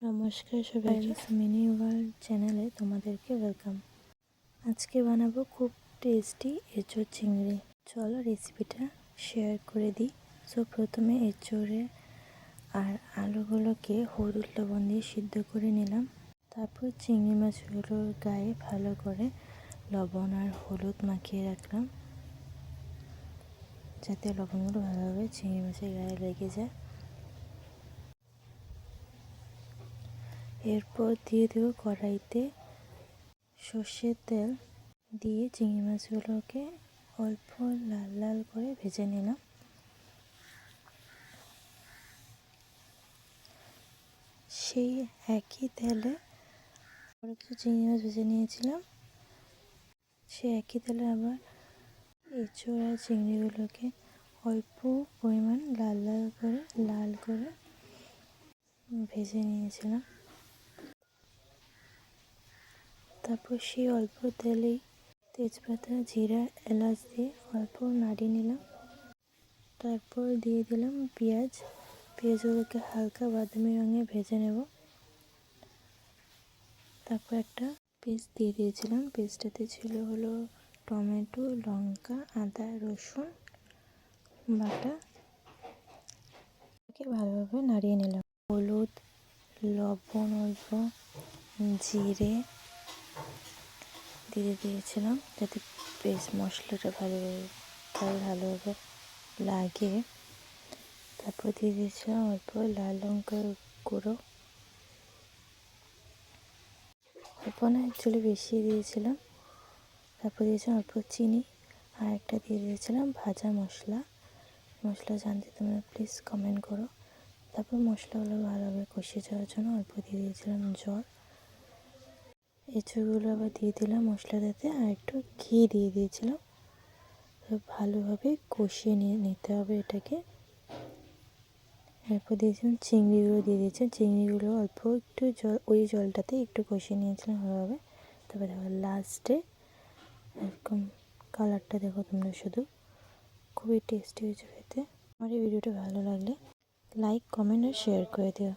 নমস্কার সবাইকে, mini world চ্যানেলে তোমাদেরকে ওয়েলকাম। আজকে বানাবো খুব টেস্টি এঁচোড় চিংড়ি। চলো রেসিপিটা শেয়ার করে দিই। প্রথমে এঁচোড়ে আর আলুগুলোকে হলুদ লবণ দিয়ে সিদ্ধ করে নিলাম। তারপর চিংড়ি মাছগুলোর গায়ে ভালো করে লবণ আর হলুদ মাখিয়ে রাখলাম, যাতে লবণগুলো ভালোভাবে চিংড়ি মাছের গায়ে লেগে যায়। এরপর দিয়ে দেবো কড়াইতে সর্ষের তেল, দিয়ে চিংড়ি মাছগুলোকে অল্প লাল লাল করে ভেজে নিলাম। সেই একই তেলে আরও কিছু চিংড়ি মাছ ভেজে নিয়েছিলাম। সেই একই তেলে আবার এঁচোড় আর চিংড়িগুলোকে অল্প পরিমাণ লাল করে ভেজে নিয়েছিলাম। তারপর সেই অল্প তেলেই তেজপাতা, জিরা, এলাচ দিয়ে অল্প নাড়িয়ে নিলাম। তারপর দিয়ে দিলাম পেঁয়াজগুলোকে হালকা বাদামি রঙে ভেজে নেব। তারপর একটা পেস্ট দিয়ে দিয়েছিলাম। পেস্টটাতে ছিল হলো টমেটো, লঙ্কা, আদা, রসুন বাটা। ভালোভাবে নাড়িয়ে নিলাম। হলুদ, লবণ, অল্প জিরে দিয়ে দিয়েছিলাম, যাতে পেস্ট মশলাটা ভালোভাবে লাগে। তারপর দিয়ে দিয়েছিলাম অল্প লাল লঙ্কার গুঁড়ো, অল্প না অ্যাকচুয়ালি বেশি দিয়েছিলাম। তারপর দিয়েছিলাম অল্প চিনি, আর একটা দিয়ে দিয়েছিলাম ভাজা মশলা। জানতে তোমরা প্লিজ কমেন্ট করো। তারপর মশলাগুলো ভালোভাবে কষিয়ে যাওয়ার জন্য অল্প দিয়ে দিয়েছিলাম জল। এঁচোড়গুলো আবার দিয়ে দিলাম মশলাটাতে, আর একটু ঘি দিয়ে দিয়েছিলাম। ভালোভাবে কষিয়ে নিতে হবে এটাকে। এরপর দিয়েছিলাম চিংড়িগুলো দিয়ে দিয়েছিলাম। চিংড়িগুলো অল্প একটু ওই জলটাতে একটু কষিয়ে নিয়েছিলাম ভালোভাবে। তারপরে দেখো লাস্টে এরকম কালারটা দেখো তোমরা, শুধু খুবই টেস্টি হয়েছে খেতে। আমার এই ভিডিওটা ভালো লাগলে লাইক, কমেন্ট আর শেয়ার করে দিও।